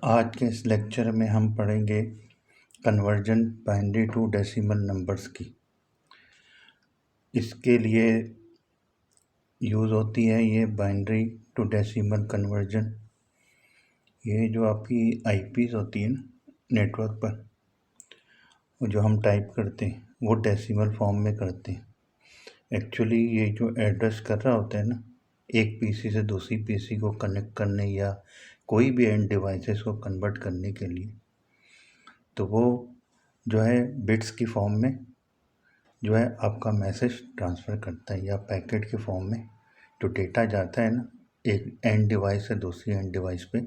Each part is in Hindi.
आज के इस लेक्चर में हम पढ़ेंगे conversion binary to decimal numbers की। इसके लिए यूज़ होती है ये बाइनरी टू डेसिमल कन्वर्जन। ये जो आपकी आईपीज़ होती है ना नेटवर्क पर, वो जो हम टाइप करते हैं वो डेसिमल फॉर्म में करते हैं। एक्चुअली ये जो एड्रेस कर रहा होता है ना, एक पीसी से दूसरी पीसी को कनेक्ट करने या कोई भी एंड डिवाइसेस को कन्वर्ट करने के लिए, तो वो जो है बिट्स की फॉर्म में जो है आपका मैसेज ट्रांसफ़र करता है, या पैकेट के फॉर्म में जो डेटा जाता है ना एक एंड डिवाइस से दूसरी एंड डिवाइस पे,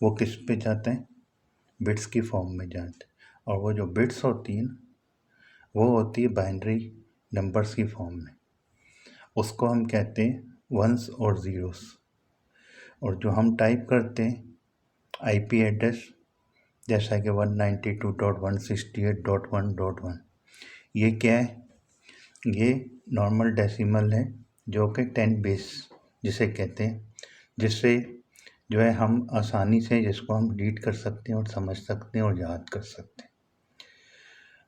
वो किस पे जाता है, बिट्स की फॉर्म में जाते हैं। और वो जो बिट्स होती है ना, वो होती है बाइनरी नंबर्स की फॉर्म में। उसको हम कहते हैं वंस और ज़ीरोस। और जो हम टाइप करते हैं आईपी एड्रेस, जैसा कि 192.168.1.1, ये क्या है, ये नॉर्मल डेसिमल है जो कि 10 बेस जिसे कहते हैं, जिससे जो है हम आसानी से जिसको हम रीड कर सकते हैं और समझ सकते हैं और याद कर सकते हैं।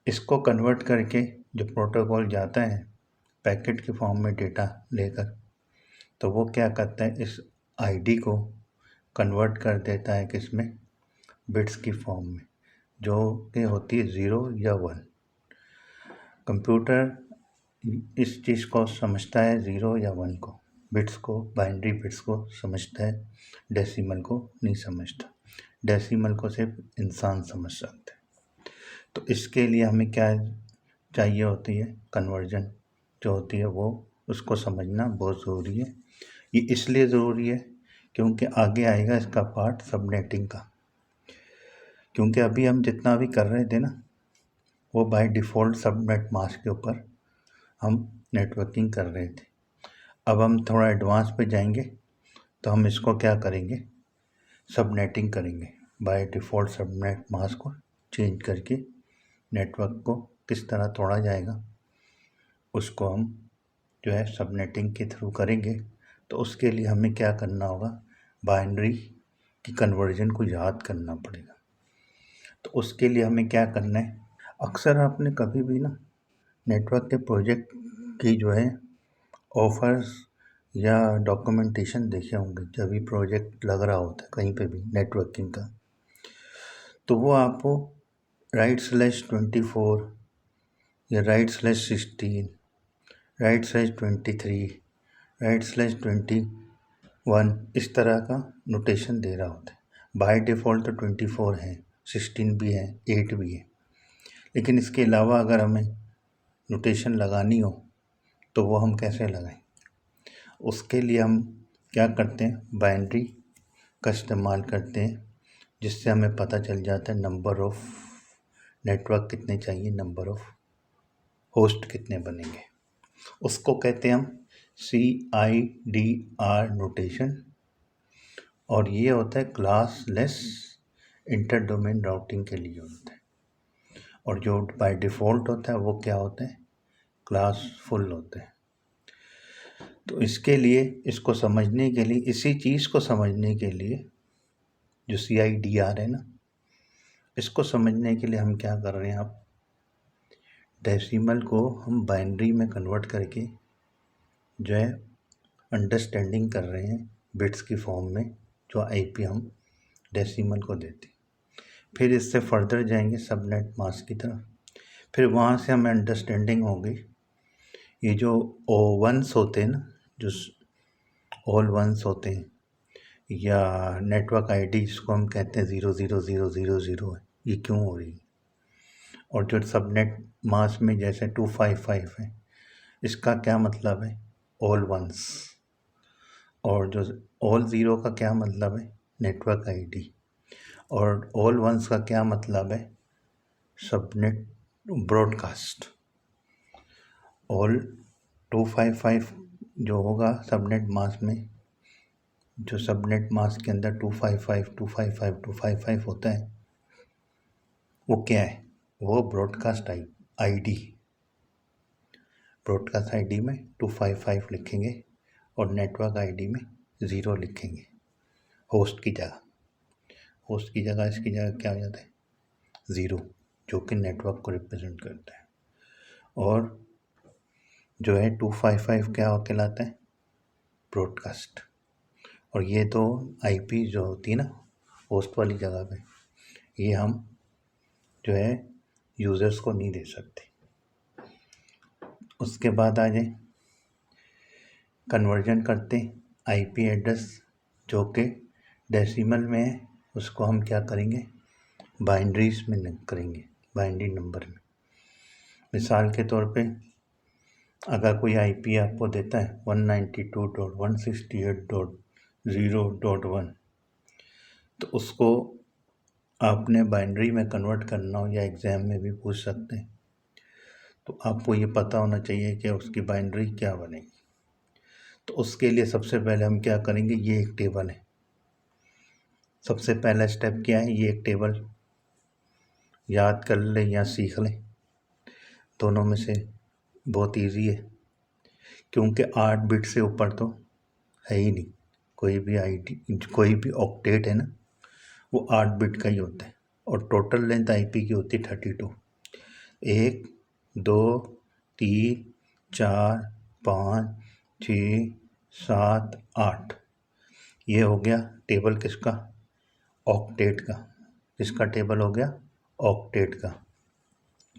इसको कन्वर्ट करके जो प्रोटोकॉल जाता है पैकेट के फॉर्म में डेटा लेकर, तो वो क्या करता है, इस आईडी को कन्वर्ट कर देता है किस में, बिट्स की फॉर्म में, जो कि होती है 0 या 1। कंप्यूटर इस चीज़ को समझता है 0 या 1 को, बिट्स को, बाइनरी बिट्स को समझता है, डेसिमल को नहीं समझता। डेसिमल को सिर्फ इंसान समझ सकते हैं। तो इसके लिए हमें क्या चाहिए होती है, कन्वर्जन जो होती है वो, उसको समझना बहुत ज़रूरी है। ये इसलिए ज़रूरी है क्योंकि आगे आएगा इसका पार्ट सबनेटिंग का। क्योंकि अभी हम जितना भी कर रहे थे ना, वो बाय डिफ़ॉल्ट सबनेट मास्क के ऊपर हम नेटवर्किंग कर रहे थे। अब हम थोड़ा एडवांस पे जाएंगे तो हम इसको क्या करेंगे, सबनेटिंग करेंगे। बाय डिफ़ॉल्ट सबनेट मास्क को चेंज करके नेटवर्क को किस तरह तोड़ा जाएगा, उसको हम जो है सबनेटिंग के थ्रू करेंगे। तो उसके लिए हमें क्या करना होगा, बाइनरी की कन्वर्जन को याद करना पड़ेगा। तो उसके लिए हमें क्या करना है, अक्सर आपने कभी भी ना नेटवर्क के प्रोजेक्ट की जो है ऑफर्स या डॉक्यूमेंटेशन देखे होंगे। जब भी प्रोजेक्ट लग रहा होता है कहीं पे भी नेटवर्किंग का, तो वो आपको /24 या /16, /23, /21 इस तरह का नोटेशन दे रहा होता है। बाय डिफ़ॉल्ट तो 24 है, 16 भी है, 8 भी है। लेकिन इसके अलावा अगर हमें नोटेशन लगानी हो तो वो हम कैसे लगाएं, उसके लिए हम क्या करते हैं, बाइनरी का इस्तेमाल करते हैं, जिससे हमें पता चल जाता है नंबर ऑफ़ नेटवर्क कितने चाहिए, नंबर ऑफ़ होस्ट कितने बनेंगे। उसको कहते हैं हम CIDR नोटेशन। और ये होता है class less inter domain routing के लिए होता है। और जो बाय डिफ़ॉल्ट होता है वो क्या होता है, क्लास फुल होता है। तो इसके लिए, इसको समझने के लिए, इसी चीज़ को समझने के लिए जो CIDR है ना, इसको समझने के लिए हम क्या कर रहे हैं, आप डेसिमल को हम बाइनरी में कन्वर्ट करके जो है अंडरस्टैंडिंग कर रहे हैं बिट्स की फॉर्म में, जो आईपी हम डेसिमल को देते हैं। फिर इससे फर्दर जाएंगे सबनेट मास्क की तरफ, फिर वहाँ से हमें अंडरस्टैंडिंग होगी ये जो वंस होते हैं ना, जो ऑल वंस होते हैं, या नेटवर्क आईडी जिसको हम कहते हैं 00000 है, ये क्यों हो रही है। और जो सबनेट मास्क में जैसे 255 है, इसका क्या मतलब है, ऑल वंस। और जो ऑल ज़ीरो का क्या मतलब है, नेटवर्क आईडी। और ऑल वंस का क्या मतलब है, सबनेट ब्रॉडकास्ट। ऑल 255 जो होगा सबनेट मास्क में, जो सबनेट मास्क के अंदर 255 होता है, वो क्या है, वो ब्रॉडकास्ट आईडी। ब्रॉडकास्ट आईडी में 255 लिखेंगे और नेटवर्क आईडी में 0 लिखेंगे होस्ट की जगह। होस्ट की जगह इसकी जगह क्या हो जाता है 0, जो कि नेटवर्क को रिप्रेजेंट करता है। और जो है 255 क्या कहलाता है ब्रॉडकास्ट। और ये तो आईपी जो होती है ना होस्ट वाली जगह पे, ये हम जो है यूज़र्स को नहीं दे सकते। उसके बाद आ जाए कन्वर्जन करते आईपी एड्रेस जो कि डेसिमल में है, उसको हम क्या करेंगे बाइनरीज में करेंगे, बाइनरी नंबर में। मिसाल के तौर पे अगर कोई आईपी आपको देता है 192.168.0.1 तो उसको आपने बाइनरी में कन्वर्ट करना हो या एग्ज़ाम में भी पूछ सकते हैं, तो आपको ये पता होना चाहिए कि उसकी बाइनरी क्या बनेगी। तो उसके लिए सबसे पहले हम क्या करेंगे, ये एक टेबल है। सबसे पहला स्टेप क्या है, ये एक टेबल याद कर लें या सीख लें, दोनों में से बहुत इजी है, क्योंकि 8 बिट से ऊपर तो है ही नहीं। कोई भी ऑक्टेट है ना वो 8 बिट का ही होता है। और टोटल लेंथ आईपी की होती है 32। 1 2 3 4 5 6 7 8, ये हो गया टेबल किसका ऑक्टेट का। किसका टेबल हो गया ऑक्टेट का।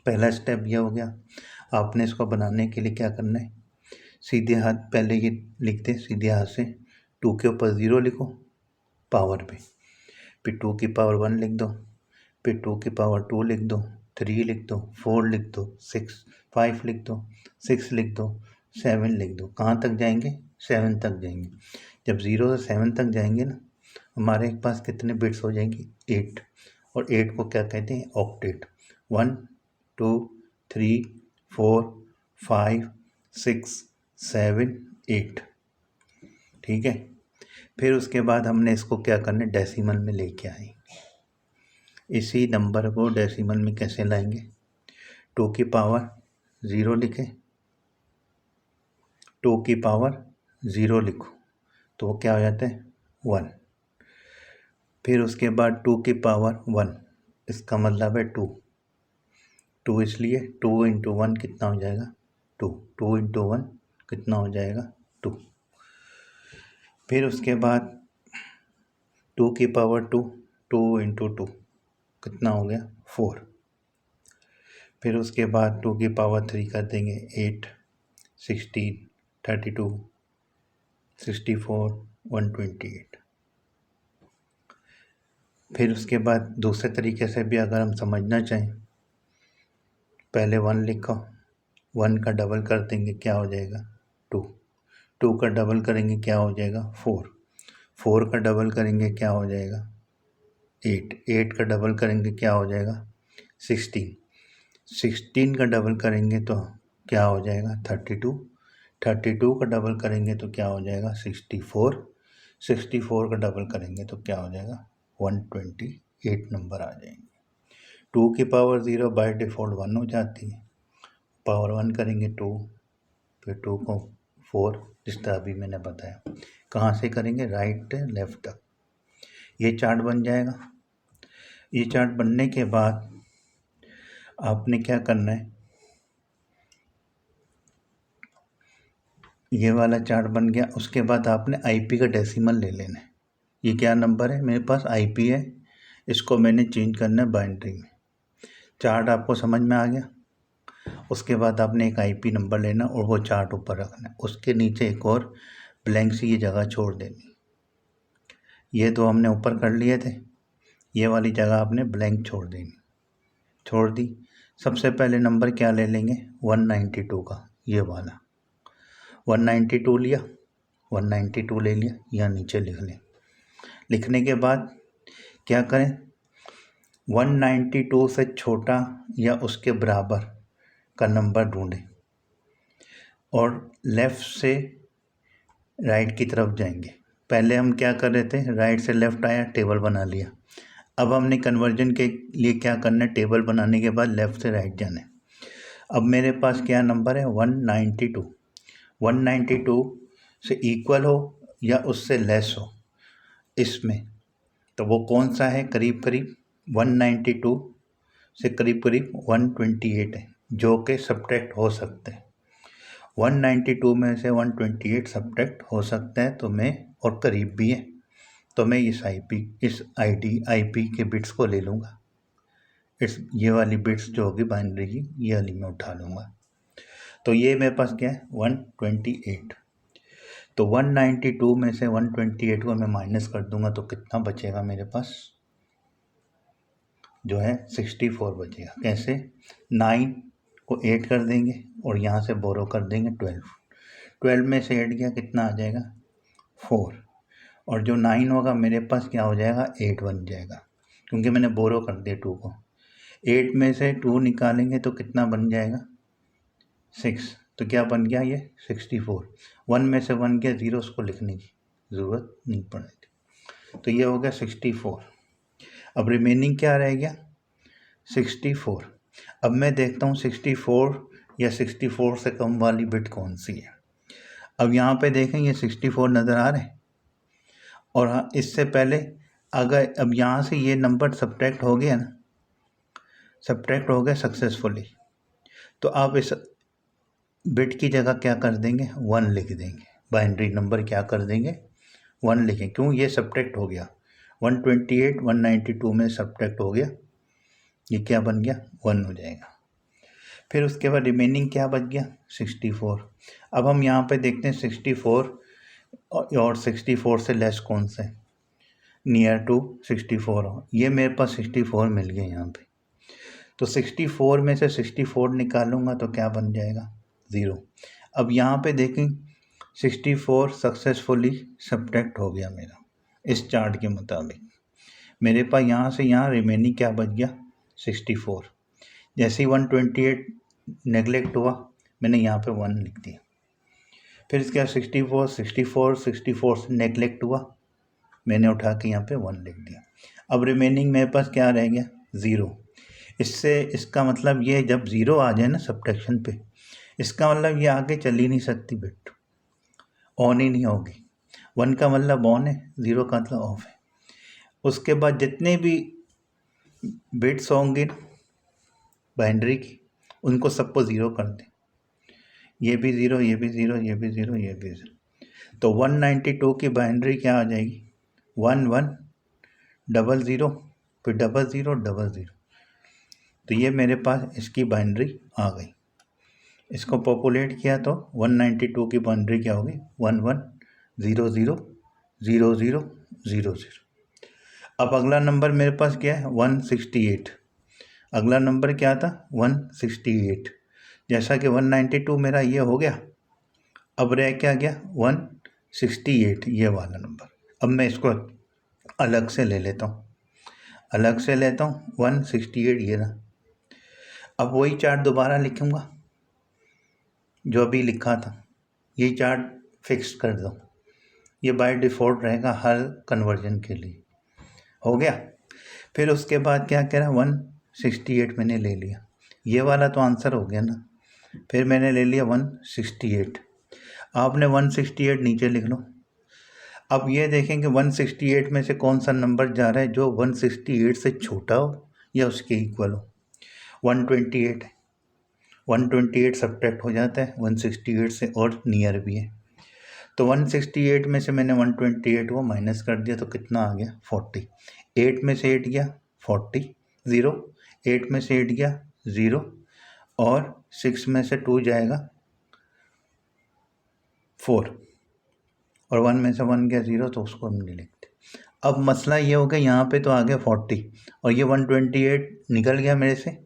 पहला स्टेप ये हो गया। आपने इसको बनाने के लिए क्या करना है, सीधे हाथ पहले ये लिखते सीधे हाथ से 2 के ऊपर 0 लिखो पावर पे, फिर 2 की पावर 1 लिख दो, फिर 2 की पावर 2 लिख दो, 3 लिख दो, 4 लिख दो, 5 लिख दो, 6 लिख दो, 7 लिख दो। कहाँ तक जाएंगे 7 तक जाएंगे। जब 0 से 7 तक जाएंगे ना हमारे पास कितने बिट्स हो जाएंगे 8। और 8 को क्या कहते हैं ऑक्टेट। 1 2 3 4 5 6 7 8, ठीक है। फिर उसके बाद हमने इसको क्या करना है डेसिमल में लेके आएंगे। इसी नंबर को डेसिमल में कैसे लाएंगे, 2 की पावर 0 लिखे, 2 की पावर 0 लिखो तो वो क्या हो जाता है 1। फिर उसके बाद 2 की पावर 1, इसका मतलब है 2 इसलिए 2 इंटू 1 कितना हो जाएगा 2, 2 इंटू 1 कितना हो जाएगा 2। फिर उसके बाद 2 की पावर 2, 2 इंटू 2 कितना हो गया 4। फिर उसके बाद 2 की पावर 3 कर देंगे 8 16 32 64 128। फिर उसके बाद दूसरे तरीके से भी अगर हम समझना चाहें, पहले 1 लिखो, 1 का डबल कर देंगे क्या हो जाएगा 2, 2 का डबल करेंगे क्या हो जाएगा 4, 4 का डबल करेंगे क्या हो जाएगा 8, 8 का डबल करेंगे क्या हो जाएगा 16, 16 का डबल करेंगे तो क्या हो जाएगा 32, 32 का डबल करेंगे तो क्या हो जाएगा 64, 64 का डबल करेंगे तो क्या हो जाएगा 128 नंबर आ जाएंगे। 2 की पावर 0 बाय डिफ़ॉल्ट 1 हो जाती है, पावर 1 करेंगे 2, फिर 2 को 4, जिस तरह अभी मैंने बताया। कहाँ से करेंगे राइट लेफ्ट तक। ये चार्ट बन जाएगा। ये चार्ट बनने के बाद आपने क्या करना है, ये वाला चार्ट बन गया। उसके बाद आपने आईपी का डेसिमल ले लेना है। ये क्या नंबर है मेरे पास आईपी है, इसको मैंने चेंज करना है बाइनरी में। चार्ट आपको समझ में आ गया। उसके बाद आपने एक आईपी नंबर लेना और वो चार्ट ऊपर रखना है, उसके नीचे एक और ब्लैंक सी ये जगह छोड़ देनी। ये तो हमने ऊपर कर लिए थे, ये वाली जगह आपने ब्लैंक छोड़ देनी। छोड़ दी। सबसे पहले नंबर क्या ले लेंगे 192 का, ये वाला 192 लिया, 192 ले लिया, यहाँ नीचे लिख लें। लिखने के बाद क्या करें 192 से छोटा या उसके बराबर का नंबर ढूंढें और लेफ़्ट से राइट की तरफ जाएंगे। पहले हम क्या कर रहे थे राइट से लेफ़्ट आया टेबल बना लिया। अब हमने कन्वर्जन के लिए क्या करना है, टेबल बनाने के बाद लेफ़्ट से राइट जाना है। अब मेरे पास क्या नंबर है 192, 192 से इक्वल हो या उससे लेस हो इसमें तो वो कौन सा है, करीब करीब 192 से करीब करीब 128 है, जो कि सब्ट्रैक्ट हो सकते हैं। 192 में से 128 सब्ट्रैक्ट हो सकते हैं, तो मैं और करीब भी है, तो मैं इस आईपी के बिट्स को ले लूँगा। ये वाली बिट्स जो होगी बाइनरी की, ये वाली मैं उठा लूँगा। तो ये मेरे पास क्या है, 128। तो 192 में से 128 को मैं माइनस कर दूंगा तो कितना बचेगा मेरे पास, जो है 64 बचेगा। कैसे, 9 को 8 कर देंगे और यहाँ से बोरो कर देंगे 12 में से 8 गया, कितना आ जाएगा 4, और जो 9 होगा मेरे पास क्या हो जाएगा, 8 बन जाएगा, क्योंकि मैंने बोरो कर दिया 2 को। 8 में से 2 निकालेंगे तो कितना बन जाएगा, 6, तो क्या बन गया ये 64। 1 में से 1 गया 0, उसको लिखने की ज़रूरत नहीं पड़ेगी। तो ये हो गया 64। अब रिमेनिंग क्या रह गया, 64। अब मैं देखता हूँ 64 या 64 से कम वाली बिट कौन सी है। अब यहाँ पे देखें ये 64 नज़र आ रहे हैं, और हाँ, इससे पहले अगर अब यहाँ से ये नंबर सब्ट्रैक्ट हो गया ना, सब्ट्रैक्ट हो गया सक्सेसफुली, तो आप इस बिट की जगह क्या कर देंगे, 1 लिख देंगे। बाइनरी नंबर क्या कर देंगे, 1 लिखें, क्यों, ये सब्ट्रैक्ट हो गया। 128 192 में सब्ट्रैक्ट हो गया, ये क्या बन गया, 1 हो जाएगा। फिर उसके बाद रिमेनिंग क्या बच गया, 64। अब हम यहाँ पे देखते हैं 64 और 64 से लेस कौन से, नियर टू 64 हो। ये मेरे पास 64 मिल गए यहाँ पे, तो 64 में से 64 निकालूंगा तो क्या बन जाएगा, 0। अब यहाँ पे देखें 64 सक्सेसफुली सब्ट्रैक्ट हो गया मेरा, इस चार्ट के मुताबिक। मेरे पास यहाँ से यहाँ रिमेनिंग क्या बच गया, 64। जैसे ही 128 नेगलेक्ट हुआ, मैंने यहाँ पे 1 लिख दिया। फिर इसके बाद 64 से नेगलेक्ट हुआ, मैंने उठा के यहाँ पे 1 लिख दिया। अब रिमेनिंग मेरे पास क्या रह गया, 0। इससे इसका मतलब ये, जब 0 आ जाए ना सब्ट्रैक्शन पे, इसका मतलब ये आगे चल ही नहीं सकती बिट, ऑन ही नहीं होगी। 1 का मतलब ऑन है, 0 का मतलब ऑफ है। उसके बाद जितने भी बिट्स होंगे बाइनरी की, उनको सबको 0 कर दें। ये भी 0, ये भी 0, ये भी 0, ये भी 0। तो 192 की बाइनरी क्या आ जाएगी, 1 1 0 0, फिर 0 0 0 0। तो ये मेरे पास इसकी बाइनरी आ गई। इसको पॉपुलेट किया तो 192 की बाइनरी क्या होगी, 1 1 0 0 0 0 0 0। अब अगला नंबर मेरे पास क्या है, 168। अगला नंबर क्या था, 168। जैसा कि 192 मेरा ये हो गया, अब रह क्या गया, 168, ये वाला नंबर। अब मैं इसको अलग से ले लेता हूँ, 168 ये ना। अब वही चार्ट दोबारा लिखूँगा जो अभी लिखा था, ये चार्ट फिक्स कर दो, ये बाय डिफ़ॉल्ट रहेगा हर कन्वर्जन के लिए। हो गया। फिर उसके बाद क्या कह रहा, 168 मैंने ले लिया, ये वाला तो आंसर हो गया ना। फिर मैंने ले लिया 168, आपने 168 नीचे लिख लो। अब ये देखेंगे 168 में से कौन सा नंबर जा रहा है जो 168 से छोटा हो या उसके इक्वल हो। 128 है, 128 सब्ट्रैक्ट हो जाता है 168 से और नियर भी है। तो 168 में से मैंने 128 को माइनस कर दिया तो कितना आ गया, 40। 8 में से 8 गया 40, 0। 8 में से 8 गया 0, और 6 में से 2 जाएगा 4, और 1 में से 1 गया 0, तो उसको हम नहीं लिखते। अब मसला ये हो गया, यहाँ पे तो आ गया 40 और ये 128 निकल गया मेरे से,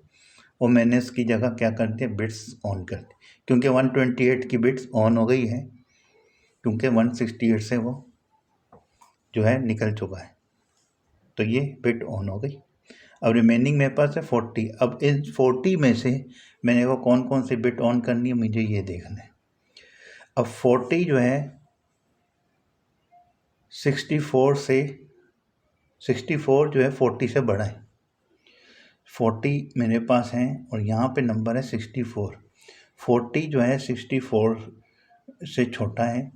और मैंने इसकी जगह क्या कर दिया, बिट्स ऑन कर दी, क्योंकि 128 की बिट्स ऑन हो गई है, क्योंकि 168 से वो जो है निकल चुका है, तो ये बिट ऑन हो गई। अब रिमेनिंग मेरे पास है 40। अब इन 40 में से मैंने को कौन कौन सी बिट ऑन करनी है, मुझे ये देखना है। अब 40 जो है 64 जो है 40 से बड़ा है। 40 मेरे पास है और यहाँ पे नंबर है 64। 40 जो है 64 से छोटा है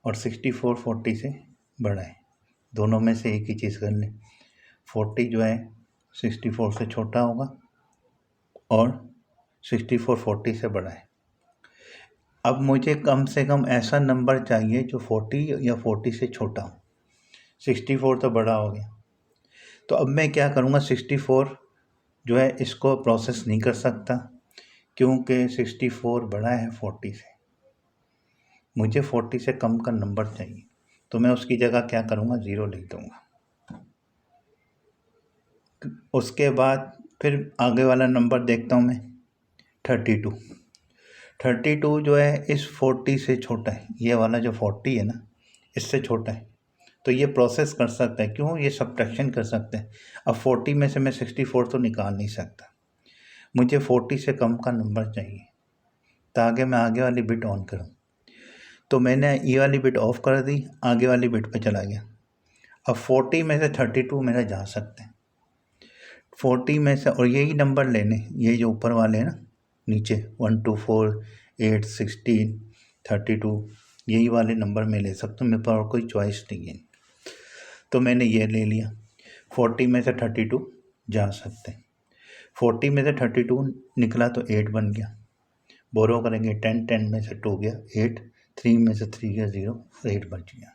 और 64 40 से बड़ा है। दोनों में से एक ही चीज़ कर लें। 40 जो है 64 से छोटा होगा और 64 40 से बड़ा है। अब मुझे कम से कम ऐसा नंबर चाहिए जो 40 या 40 से छोटा हो। 64 तो बड़ा हो गया, तो अब मैं क्या करूँगा, 64 जो है इसको प्रोसेस नहीं कर सकता क्योंकि 64 बड़ा है 40 से। मुझे 40 से कम का नंबर चाहिए, तो मैं उसकी जगह क्या करूँगा, 0 लिख दूँगा। उसके बाद फिर आगे वाला नंबर देखता हूँ मैं, 32। 32 जो है इस 40 से छोटा है, ये वाला जो 40 है ना इससे छोटा है, तो ये प्रोसेस कर सकता है। क्यों, ये सब्ट्रैक्शन कर सकते हैं। अब 40 में से मैं 64 तो निकाल नहीं सकता, मुझे 40 से कम का नंबर चाहिए ताकि मैं आगे वाली बिट ऑन करूं। तो मैंने ये वाली बिट ऑफ कर दी, आगे वाली बिट पे चला गया। अब 40 में से 32 मेरा जा सकते हैं, 40 में से, और यही नंबर लेने, ये जो ऊपर वाले हैं ना नीचे 1 2 4 8 16 32, यही वाले नंबर मैं ले सकता हूँ, मेरे पास और कोई चॉइस नहीं है। तो मैंने ये ले लिया, 40 में से 32 जा सकते हैं। 40 में से 32 निकला तो 8 बन गया, बोरो करेंगे 10, 10 में से 2 गया 8, 3 में से 3 गया 0, 8 बच गया।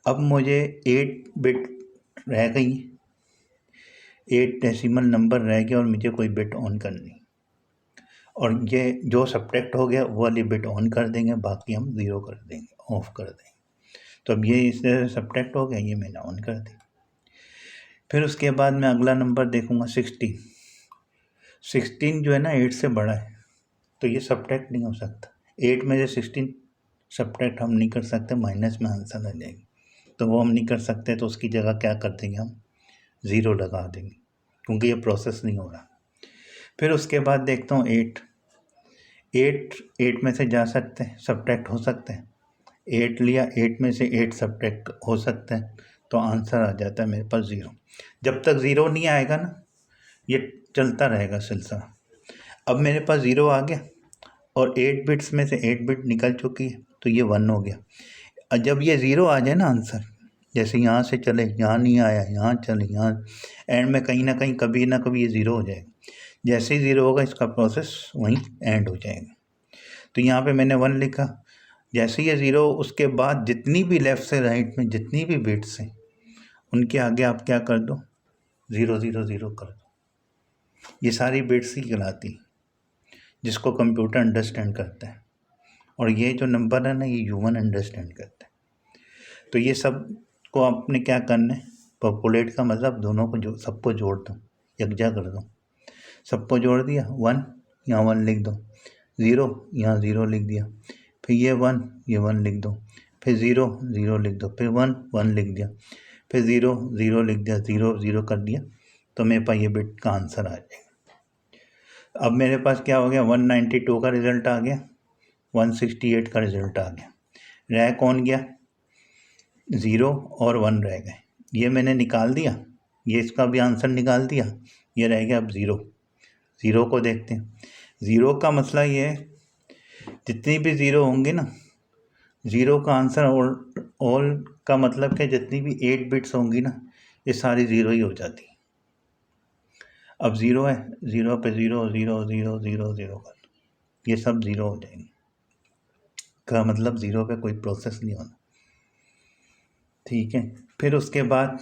अब मुझे 8 बिट रह गई, 8 डेसिमल नंबर रह गया और मुझे कोई बिट ऑन करनी, और ये जो सब्ट्रैक्ट हो गया वो वाली बिट ऑन कर देंगे, बाकी हम 0 कर देंगे, ऑफ कर देंगे। तो अब ये इस तरह से सब्ट्रैक्ट हो गया, ये मैंने ऑन कर दी। फिर उसके बाद मैं अगला नंबर देखूंगा 16। 16 जो है ना 8 से बड़ा है, तो ये सब्ट्रैक्ट नहीं हो सकता। 8 में से 16 सब्ट्रैक्ट हम नहीं कर सकते, माइनस में आंसर आ जाएगी, तो वो हम नहीं कर सकते। तो उसकी जगह क्या कर देंगे, हम 0 लगा देंगे क्योंकि ये प्रोसेस नहीं हो रहा। फिर उसके बाद देखता हूँ 8 में से जा सकते हैं, सब्ट्रैक्ट हो सकते हैं। 8 लिया, 8 में से 8 सब्ट्रैक्ट हो सकते हैं, तो आंसर आ जाता है मेरे पास 0। जब तक 0 नहीं आएगा ना ये चलता रहेगा सिलसिला। अब मेरे पास 0 आ गया और 8 बिट्स में से 8 बिट निकल चुकी है, तो ये 1 हो गया। और जब ये 0 आ जाए ना आंसर, जैसे यहाँ से चले, यहाँ नहीं आया, यहाँ चले, यहाँ एंड में कहीं ना कहीं कभी ना कभी ये 0 हो जाएगा। जैसे ही 0 होगा इसका प्रोसेस वहीं एंड हो जाएगा। तो यहाँ पे मैंने 1 लिखा, जैसे ये 0, उसके बाद जितनी भी लेफ़्ट से राइट में जितनी भी बिट्स हैं उनके आगे आप क्या कर दो, 0 0 0 कर दो। ये सारी बिट्स ही कहलाती, जिसको कंप्यूटर अंडरस्टैंड करता है, और ये जो नंबर है ना ये ह्यूमन अंडरस्टैंड करता है। तो ये सब को आपने क्या करना है, पॉपुलेट का मतलब दोनों को सबको जोड़ दो, यकजा कर दो। सबको जोड़ दिया, 1 यहाँ 1 लिख दो, 0 यहाँ 0 लिख दिया, फिर ये 1 लिख दो, फिर 0 0 लिख दो, फिर 1 1 लिख दिया, फिर 0 0 लिख दिया, 0 0 कर दिया, तो मेरे पास ये बिट का आंसर आ जाएगा। अब मेरे पास क्या हो गया, 192 का रिजल्ट आ गया, 168 का रिजल्ट आ गया। रह कौन गया, 0 और 1 रह गए, ये मैंने निकाल दिया, ये इसका भी आंसर निकाल दिया, ये रह गया अब 0। 0 को देखते हैं, 0 का मसला ये है जितनी भी 0 होंगे ना, 0 का आंसर ऑल का मतलब कि जितनी भी 8 बिट्स होंगी ना ये सारी 0 ही हो जाती। अब 0 है, 0 पे 0 0 0 0 0 कर, ये सब 0 हो जाएंगे, का मतलब 0 पे कोई प्रोसेस नहीं होना, ठीक है। फिर उसके बाद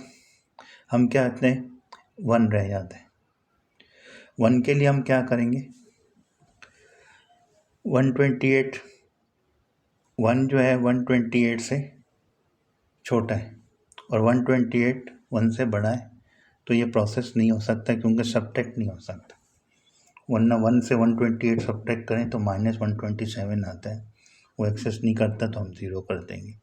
हम क्या करते हैं, 1 रह जाता है। 1 के लिए हम क्या करेंगे, 128, 1 जो है 128 से छोटा है और 128 1 से बड़ा है, तो ये प्रोसेस नहीं हो सकता क्योंकि सब्ट्रैक्ट नहीं हो सकता, वरना 1 से 128 सब्ट्रैक्ट करें तो -127 आता है, वो एक्सेस नहीं करता तो हम 0 कर देंगे।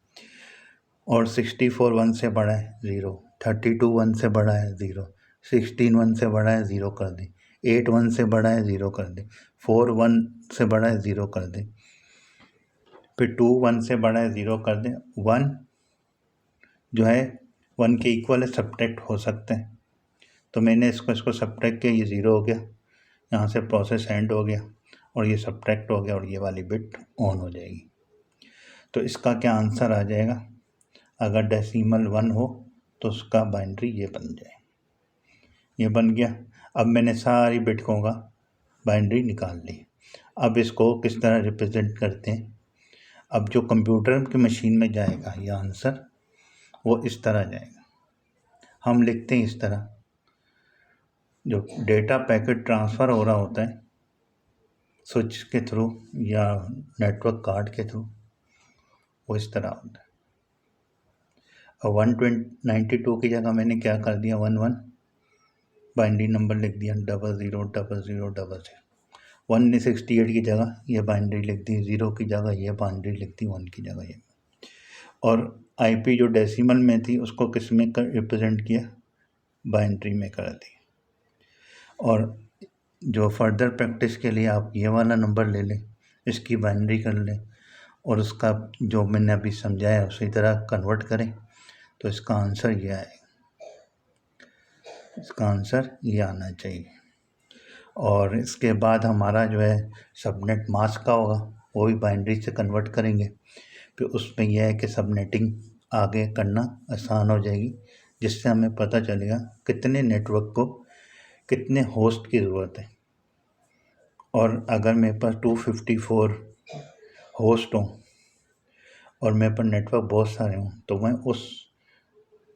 और 64 1 से बड़ा है 0, 32 1 से बड़ा है 0, 16 1 से बड़ा है 0 कर दें, 8 1 से बड़ा है 0 कर दें, 4 1 से बड़ा है 0 कर दें, फिर 2 1 से बड़ा है 0 कर दें। 1 जो है 1 के इक्वल है, सब्ट्रैक्ट हो सकते हैं, तो मैंने इसको सब्ट्रैक्ट किया, ये 0 हो गया, यहाँ से प्रोसेस एंड हो गया और ये सब्ट्रैक्ट हो गया और ये वाली बिट ऑन हो जाएगी। तो इसका क्या आंसर आ जाएगा, अगर डेसिमल 1 हो तो उसका बाइनरी ये बन जाए, ये बन गया। अब मैंने सारी बिटकों का बाइनरी निकाल ली। अब इसको किस तरह रिप्रेजेंट करते हैं। अब जो कंप्यूटर की मशीन में जाएगा ये आंसर वो इस तरह जाएगा। हम लिखते हैं इस तरह, जो डेटा पैकेट ट्रांसफ़र हो रहा होता है स्विच के थ्रू या नेटवर्क कार्ड के थ्रू, वो इस तरह होता है। और 192 की जगह मैंने क्या कर दिया, 11 बाइनरी नंबर लिख दिया, 000000। 168 की जगह ये बाइनरी लिख दी, 0 की जगह ये बाइनरी लिख दी, 1 की जगह ये। और आईपी जो डेसिमल में थी उसको किस में रिप्रेजेंट किया, बाइनरी में कर दी। और जो फर्दर प्रैक्टिस के लिए आप ये वाला नंबर ले लें, इसकी बाइनरी कर लें और उसका जो मैंने अभी समझाया उसी तरह कन्वर्ट करें, तो इसका आंसर ये आएगा, इसका आंसर ये आना चाहिए। और इसके बाद हमारा जो है सबनेट मास्क का होगा, वो भी बाइनरी से कन्वर्ट करेंगे। फिर उसमें यह है कि सबनेटिंग आगे करना आसान हो जाएगी, जिससे हमें पता चलेगा कितने नेटवर्क को कितने होस्ट की ज़रूरत है। और अगर मेरे पास 254 होस्ट हों और मेरे पास नेटवर्क बहुत सारे हों, तो मैं उस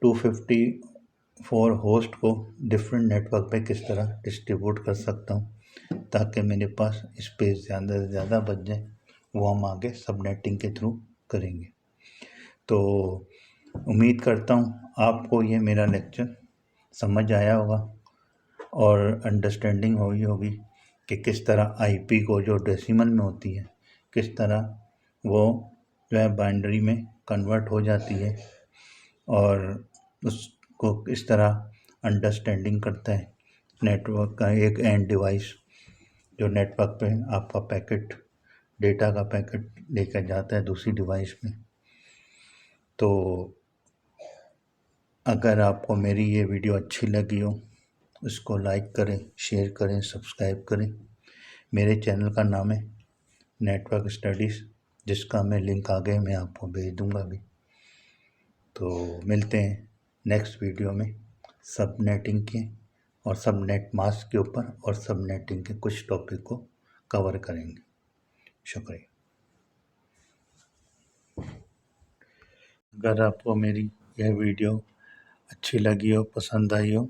254 होस्ट को डिफरेंट नेटवर्क पे किस तरह डिस्ट्रीब्यूट कर सकता हूँ ताकि मेरे पास स्पेस ज़्यादा से ज़्यादा बच जाए, वो हम आगे सबनेटिंग के थ्रू करेंगे। तो उम्मीद करता हूँ आपको ये मेरा लेक्चर समझ आया होगा और अंडरस्टैंडिंग हुई होगी कि किस तरह आईपी को जो डेसिमल में होती है किस तरह वो जो है बाइनरी में कन्वर्ट हो जाती है और उसको किस तरह अंडरस्टैंडिंग करता है नेटवर्क का एक एंड डिवाइस जो नेटवर्क पे आपका पैकेट डेटा का पैकेट लेकर जाता है दूसरी डिवाइस में। तो अगर आपको मेरी ये वीडियो अच्छी लगी हो इसको लाइक करें, शेयर करें, सब्सक्राइब करें। मेरे चैनल का नाम है नेटवर्क स्टडीज़, जिसका मैं लिंक आगे मैं आपको भेज दूंगा अभी। तो मिलते हैं नेक्स्ट वीडियो में सबनेटिंग के और सबनेट मास्क के ऊपर और सबनेटिंग के कुछ टॉपिक को कवर करेंगे। शुक्रिया। अगर आपको मेरी यह वीडियो अच्छी लगी हो, पसंद आई हो,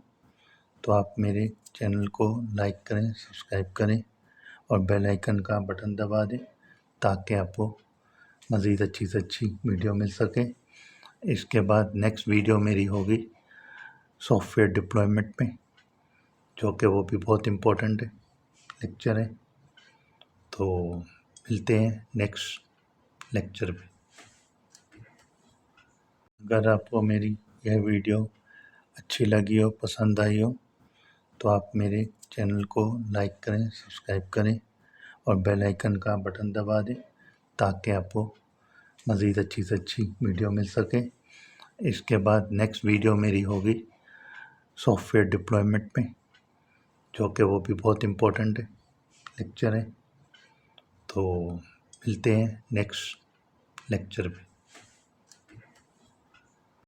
तो आप मेरे चैनल को लाइक करें, सब्सक्राइब करें और बेल आइकन का बटन दबा दें ताकि आपको मज़ीद अच्छी से अच्छी वीडियो मिल सके। इसके बाद नेक्स्ट वीडियो मेरी होगी सॉफ्टवेयर डिप्लॉयमेंट में, जो कि वो भी बहुत इम्पोर्टेंट है लेक्चर है। तो मिलते हैं नेक्स्ट लेक्चर में। अगर आपको मेरी यह वीडियो अच्छी लगी हो, पसंद आई हो, तो आप मेरे चैनल को लाइक करें, सब्सक्राइब करें और बेल आइकन का बटन दबा दें ताकि आपको मज़ीद अच्छी से अच्छी वीडियो मिल सके। इसके बाद नेक्स्ट वीडियो मेरी होगी सॉफ्टवेयर डिप्लॉयमेंट में, जो कि वो भी बहुत इम्पोर्टेंट है लेक्चर है। तो मिलते हैं नेक्स्ट लेक्चर में।